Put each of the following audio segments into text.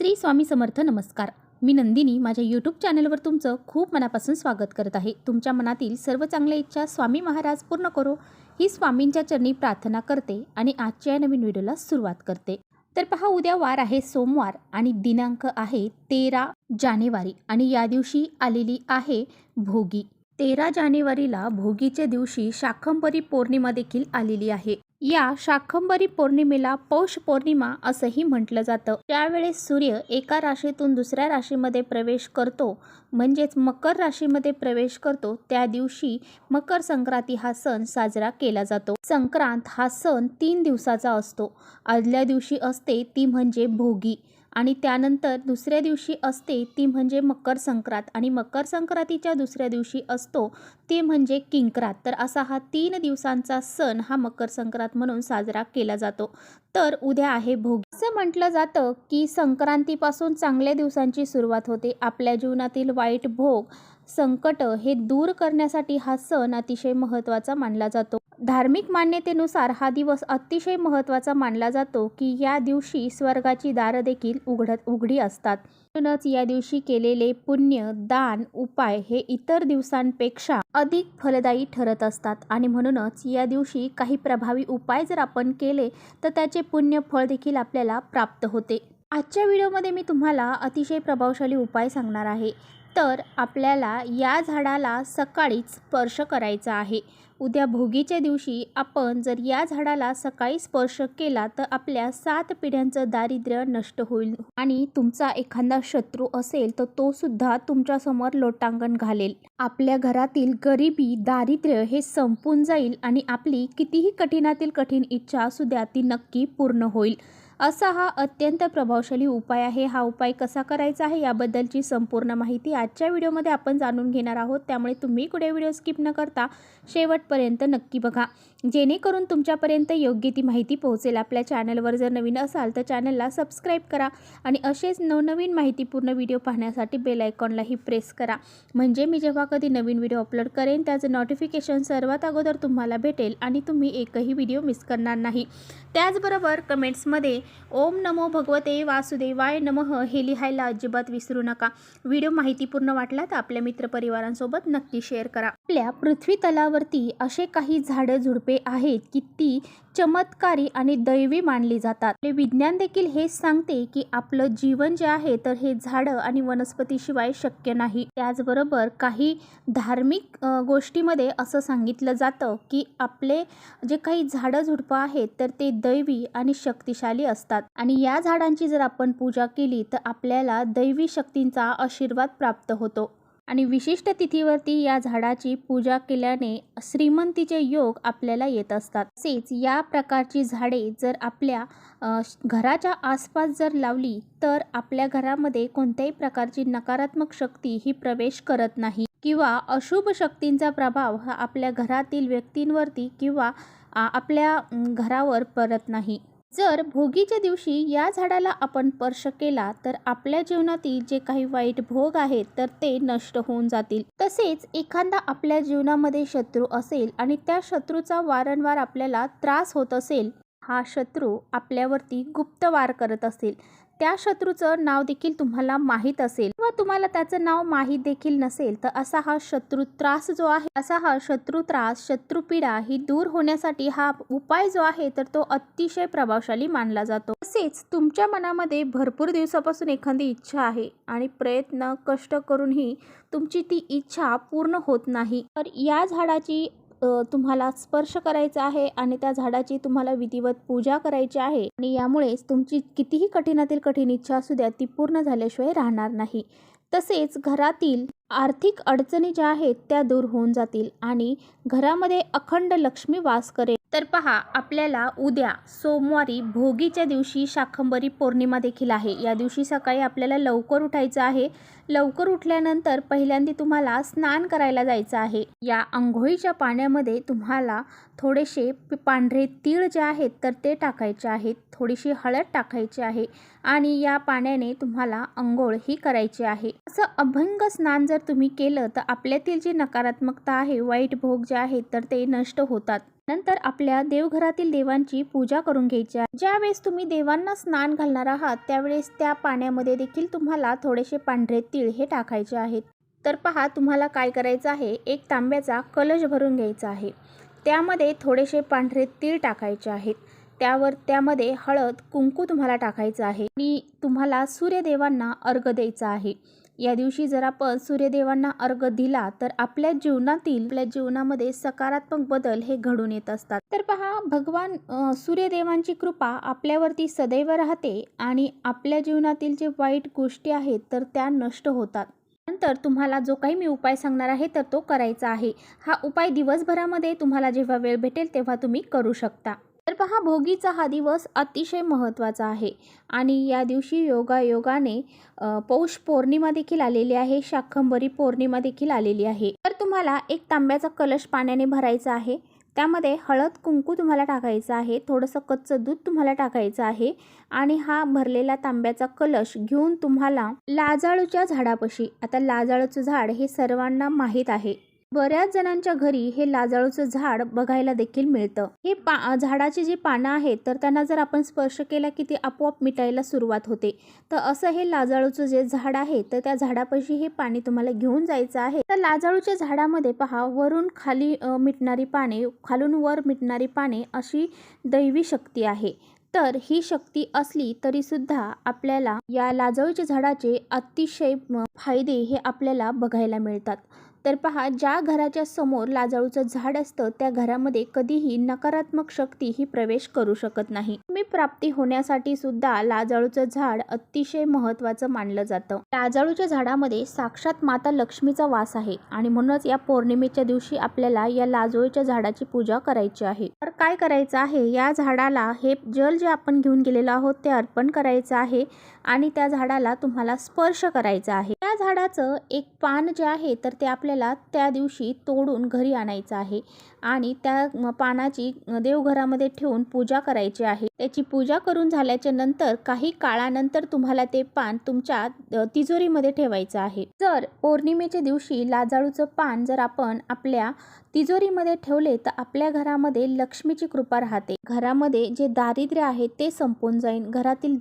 श्री स्वामी समर्थ. नमस्कार. मी नंदिनी माझ्या यूट्यूब चॅनलवर तुमचं खूप मनापासून स्वागत करत आहे. तुमच्या मनातील सर्व चांगल्या इच्छा स्वामी महाराज पूर्ण करो ही स्वामींच्या चरणी प्रार्थना करते आणि आजच्या नवीन व्हिडिओला सुरुवात करते. तर पहा, उद्या वार आहे सोमवार आणि दिनांक आहे 13 जानेवारी आणि या दिवशी आलेली आहे भोगी. 13 जानेवारीला भोगीच्या दिवशी शाकंभरी पौर्णिमा देखील आलेली आहे. या शाकंभरी पौर्णिमेला पौष पौर्णिमा असंही म्हटलं जातं. त्यावेळेस सूर्य एका राशीतून दुसऱ्या राशीमध्ये प्रवेश करतो, म्हणजेच मकर राशीमध्ये प्रवेश करतो. त्या दिवशी मकर संक्रांती हा सण साजरा केला जातो. संक्रांत हा सण 3 दिवसाचा असतो. आदल्या दिवशी असते ती म्हणजे भोगी आणि त्यानंतर दुसऱ्या दिवशी असते ती म्हणजे मकर संक्रांत आणि मकर संक्रांतीच्या दुसऱ्या दिवशी असतो ते म्हणजे किंक्रात. तर असा हा 3 दिवसांचा सण हा मकर संक्रांत म्हणून साजरा केला जातो. तर उद्या आहे भोगी. असं म्हटलं जातं की संक्रांतीपासून चांगल्या दिवसांची सुरुवात होते. आपल्या जीवनातील वाईट भोग संकट हे दूर करण्यासाठी हा सण अतिशय महत्त्वाचा मानला जातो. धार्मिक मान्यतेनुसार हा दिवस अतिशय महत्त्वाचा मानला जातो की या दिवशी स्वर्गाची दारं देखील उघडी असतात. म्हणूनच या दिवशी केलेले पुण्य, दान, उपाय हे इतर दिवसांपेक्षा अधिक फलदायी ठरत असतात आणि म्हणूनच या दिवशी काही प्रभावी उपाय जर आपण केले तर त्याचे पुण्य फळ देखील आपल्याला प्राप्त होते. आजच्या व्हिडिओमध्ये मी तुम्हाला अतिशय प्रभावशाली उपाय सांगणार आहे. तर आपल्याला या झाडाला सकाळीच स्पर्श करायचा आहे. उद्या भोगीच्या दिवशी आपण जर या झाडाला सकाळी स्पर्श केला तर आपल्या 7 पिढ्यांचं दारिद्र्य नष्ट होईल आणि तुमचा एखादा शत्रू असेल तर तो सुद्धा तुमच्या समोर लोटांगण घालेल. आपल्या घरातील गरिबी, दारिद्र्य हे संपून जाईल आणि आपली कितीही कठीणातील कठीण इच्छा असू द्या ती नक्की पूर्ण होईल. असा हा अत्यंत प्रभावशाली उपाय आहे. हा उपाय कसा करायचा आहे याबद्दलची संपूर्ण माहिती आजच्या व्हिडिओमध्ये आपण जाणून घेणार आहोत. त्यामुळे तुम्ही कुठे व्हिडिओ स्किप न करता शेवटपर्यंत नक्की बघा, जेणेकरून तुमच्यापर्यंत योग्य ती माहिती पोहोचेल. आपल्या चॅनलवर जर नवीन असाल तर चॅनलला सबस्क्राईब करा आणि असेच नवनवीन माहितीपूर्ण व्हिडिओ पाहण्यासाठी बेल आयकॉनलाही प्रेस करा, म्हणजे मी जेव्हा कधी नवीन व्हिडिओ अपलोड करेन त्याचं नोटिफिकेशन सर्वात अगोदर तुम्हाला भेटेल आणि तुम्ही एकही व्हिडिओ मिस करणार नाही. त्याचबरोबर कमेंट्समध्ये ओम नमो भगवते वासुदेवाय नमः हे लिहायला अजिबात विसरू नका. व्हिडिओ माहितीपूर्ण वाटला तर आपल्या मित्रपरिवारांसोबत नक्की शेअर करा. आपल्या पृथ्वी तलावरती असे काही झाडं झुडपे आहेत की ती चमत्कारी आणि दैवी मानली जातात. विज्ञान देखील हेच सांगते की आपलं जीवन जे आहे तर हे झाडं आणि वनस्पतीशिवाय शक्य नाही. त्याचबरोबर काही धार्मिक गोष्टीमध्ये असं सांगितलं जातं की आपले जे काही झाडं झुडपं आहेत तर ते दैवी आणि शक्तिशाली असतात आणि या झाडांची जर आपण पूजा केली तर आपल्याला दैवी शक्तींचा आशीर्वाद प्राप्त होतो आणि विशिष्ट तिथीवरती या झाडाची पूजा केल्याने श्रीमंतीचे योग आपल्याला येत असतात. तसेच या प्रकारची झाडे जर आपल्या घराच्या आसपास जर लावली तर आपल्या घरामध्ये कोणत्याही प्रकारची नकारात्मक शक्ती ही प्रवेश करत नाही किंवा अशुभ शक्तींचा प्रभाव हा आपल्या घरातील व्यक्तींवरती किंवा आपल्या घरावर पडत नाही. जर भोगीच्या दिवशी या झाडाला आपण स्पर्श केला तर आपल्या जीवनातील जे काही वाईट भोग आहेत तर ते नष्ट होऊन जातील. तसेच एखादा आपल्या जीवनामध्ये शत्रू असेल आणि त्या शत्रूचा वारंवार आपल्याला त्रास होत असेल, हा शत्रू आपल्यावरती गुप्त वार करत असेल, त्या शत्रूचं नाव देखील तुम्हाला माहीत असेल किंवा तुम्हाला त्याचं नाव माहीत देखील नसेल तर असा हा शत्रू त्रास जो आहे, असा हा शत्रू त्रास, शत्रुपीडा ही दूर होण्यासाठी हा उपाय जो आहे तर तो अतिशय प्रभावशाली मानला जातो. तसेच तुमच्या मनामध्ये भरपूर दिवसापासून एखादी इच्छा आहे आणि प्रयत्न कष्ट करूनही तुमची ती इच्छा पूर्ण होत नाही, तर या झाडाची तुम्हाला स्पर्श करायचा आहे आणि त्या झाडाची तुम्हाला विधिवत पूजा करायची आहे आणि यामुळेच तुमची कितीही कठीणातील कठीण इच्छा असू द्या ती पूर्ण झाल्याशिवाय राहणार नाही. तसेच घरातील आर्थिक अडचणी ज्या आहेत त्या दूर होऊन जातील आणि घरामध्ये अखंड लक्ष्मी वास करेल. तर पहा, आपल्याला उद्या सोमवारी भोगीच्या दिवशी शाकंभरी पौर्णिमा देखील आहे. या दिवशी सकाळी आपल्याला लवकर उठायचं आहे. लवकर उठल्यानंतर पहिल्यांदा तुम्हाला स्नान करायला जायचं आहे. या अंघोळीच्या पाण्यामध्ये तुम्हाला थोडेसे पांढरे तीळ जे आहेत तर ते टाकायचे आहेत, थोडीशी हळद टाकायची आहे आणि या पाण्याने तुम्हाला अंघोळ ही करायची आहे. असं अभंग स्नान जर तुम्ही केलं तर आपल्यातील जी नकारात्मकता आहे, वाईट भोग जे आहेत तर ते नष्ट होतात. नंतर आपल्या देवघरातील देवांची पूजा करून घ्यायची आहे. ज्यावेळेस तुम्ही देवांना स्नान घालणार आहात त्यावेळेस त्या पाण्यामध्ये देखील तुम्हाला थोडेसे पांढरे तीळ हे टाकायचे आहेत. तर पहा, तुम्हाला काय करायचं आहे, एक तांब्याचा कलश भरून घ्यायचा आहे. त्यामध्ये थोडेसे पांढरे तीळ टाकायचे आहेत. त्यामध्ये हळद, कुंकू तुम्हाला टाकायचं आहे आणि तुम्हाला सूर्यदेवांना अर्घ्य द्यायचा आहे. या दिवशी जर आपण सूर्यदेवांना अर्घ्य दिला तर आपल्या जीवनामध्ये सकारात्मक बदल हे घडून येत असतात. तर पहा, भगवान सूर्यदेवांची कृपा आपल्यावरती सदैव राहते आणि आपल्या जीवनातील जे वाईट गोष्टी आहेत तर त्या नष्ट होतात. नंतर तुम्हाला जो काही मी उपाय सांगणार आहे तर तो करायचा आहे. हा उपाय दिवसभरामध्ये तुम्हाला जेव्हा वेळ भेटेल तेव्हा तुम्ही करू शकता. तर पहा, भोगीचा हा दिवस अतिशय महत्त्वाचा आहे आणि या दिवशी योगाने पौष पौर्णिमा देखील आलेली आहे, शाकंभरी पौर्णिमा देखील आलेली आहे. तर तुम्हाला एक तांब्याचा कलश पाण्याने भरायचा आहे. त्यामध्ये हळद, कुंकू तुम्हाला टाकायचं आहे, थोडंसं कच्चं दूध तुम्हाला टाकायचं आहे आणि हा भरलेला तांब्याचा कलश घेऊन तुम्हाला लाजाळूच्या झाडापाशी, आता लाजाळूचं झाड हे सर्वांना माहीत आहे, बऱ्याच जणांच्या घरी हे लाजाळूचं झाड बघायला देखील मिळतं. हे झाडाची जी पानं आहेत तर त्यांना जर आपण स्पर्श केला की ते आपोआप मिटायला सुरुवात होते. तर असं हे लाजाळूचं जे झाड आहे तर त्या झाडापाशी हे पाणी तुम्हाला घेऊन जायचं आहे. तर लाजाळूच्या झाडामध्ये पहा, वरून खाली मिटणारी पाने, खालून वर मिटणारी पाने अशी दैवी शक्ती आहे. तर ही शक्ती असली तरी सुद्धा आपल्याला या लाजाळूच्या झाडाचे अतिशय फायदे हे आपल्याला बघायला मिळतात. तर पहा, ज्या घराच्या समोर लाजाळूचं झाड असतं त्या घरामध्ये कधीही नकारात्मक शक्ती ही प्रवेश करू शकत नाही. लक्ष्मी प्राप्ती होण्यासाठी सुद्धा लाजाळूचं झाड अतिशय महत्त्वाचं मानलं जातं. लाजाळूच्या झाडामध्ये साक्षात माता लक्ष्मीचा वास आहे आणि म्हणूनच या पौर्णिमेच्या दिवशी आपल्याला या लाजाळूच्या झाडाची पूजा करायची आहे. तर काय करायचं आहे, या झाडाला हे जल जे आपण घेऊन गेलेलो आहोत ते अर्पण करायचं आहे आणि त्या झाडाला तुम्हाला स्पर्श करायचा आहे. त्या झाडाचं एक पान जे आहे तर ते आपल्याला त्या दिवशी तोडून घरी आणायचं आहे आणि त्या पानाची देवघरामध्ये ठेवून पूजा करायची आहे. त्याची पूजा करून झाल्याच्या नंतर काही काळानंतर तुम्हाला ते पान तुमच्या तिजोरीमध्ये ठेवायचं आहे. जर पौर्णिमेच्या दिवशी लाजाळूचं पान जर आपण आपल्या तिजोरीमध्ये ठेवले तर आपल्या घरामध्ये लक्ष्मीची कृपा राहते. घरामध्ये जे दारिद्र्य आहे ते संपून जाईल, घरातील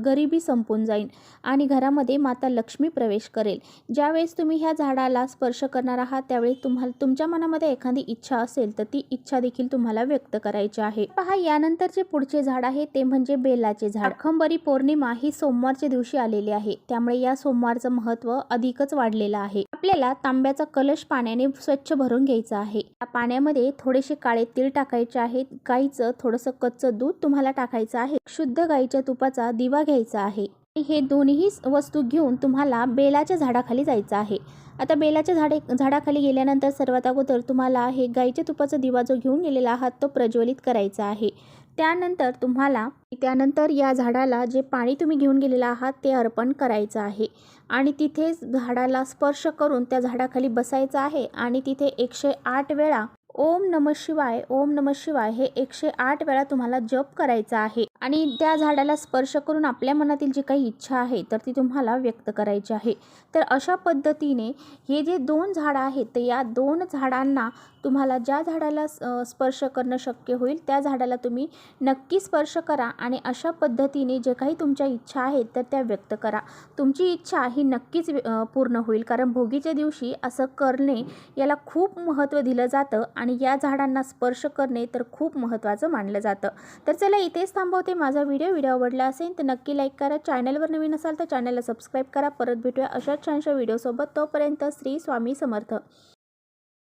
गरिबी संपून जाईल आणि घरामध्ये माता लक्ष्मी प्रवेश करेल. ज्यावेळेस तुम्ही ह्या झाडाला स्पर्श करणार आहात त्यावेळी तुमच्या मनामध्ये एखादी इच्छा असेल तर ती इच्छा देखील तुम्हाला व्यक्त करायची आहे. पहा, यानंतरचे पुढचे झाड आहे ते म्हणजे बेलाचे झाड. शाकंभरी पौर्णिमा ही सोमवारच्या दिवशी आलेली आहे, त्यामुळे या सोमवारचं महत्त्व अधिकच वाढलेलं आहे. आपल्याला तांब्याचा कलश पाण्याने स्वच्छ भरून घ्यायचा आहे. या पाण्यामध्ये थोडेसे काळे तीळ टाकायचे आहेत, गाईचं थोडंसं कच्चं दूध तुम्हाला टाकायचं आहे, शुद्ध गाईच्या तुपाचा दिवा घ्यायचा आहे. हे दोन्ही वस्तू घेऊन तुम्हाला बेलाच्या झाडाखाली जायचं आहे. आता बेलाच्या झाडाखाली गेल्यानंतर सर्वात अगोदर तुम्हाला हे गाईच्या तुपाचा दिवा जो घेऊन गेलेला आहात तो प्रज्वलित करायचा आहे. त्यानंतर या झाडाला जे पाणी तुम्ही घेऊन गेलेला आहात ते अर्पण करायचं आहे आणि तिथेच झाडाला स्पर्श करून त्या झाडाखाली बसायचं आहे आणि तिथे 108 वेळा ओम नमः शिवाय, ओम नमः शिवाय हे 108 वेळा तुम्हाला जप करायचा आहे आणि त्या झाडाला स्पर्श करून आपल्या मनातील जी काही इच्छा आहे तर ती तुम्हाला व्यक्त करायची आहे. तर अशा पद्धतीने हे जे 2 झाडं आहेत तर या 2 झाडांना तुम्हाला ज्या झाडाला स्पर्श करणं शक्य होईल त्या झाडाला तुम्ही नक्की स्पर्श करा आणि अशा पद्धतीने जे काही तुमच्या इच्छा आहेत तर त्या व्यक्त करा. तुमची इच्छा ही नक्कीच पूर्ण होईल, कारण भोगीच्या दिवशी असं करणे याला खूप महत्त्व दिलं जातं आणि या झाडांना स्पर्श करणे तर खूप महत्त्वाचं मानलं जातं. तर चला, इथेच थांबवते. माझा व्हिडिओ आवडला असेल तर नक्की लाईक करा. चॅनलवर नवीन असाल तर चॅनलला सबस्क्राईब करा. परत भेटूया अशाच छानशा व्हिडिओसोबत. तोपर्यंत श्री स्वामी समर्थ.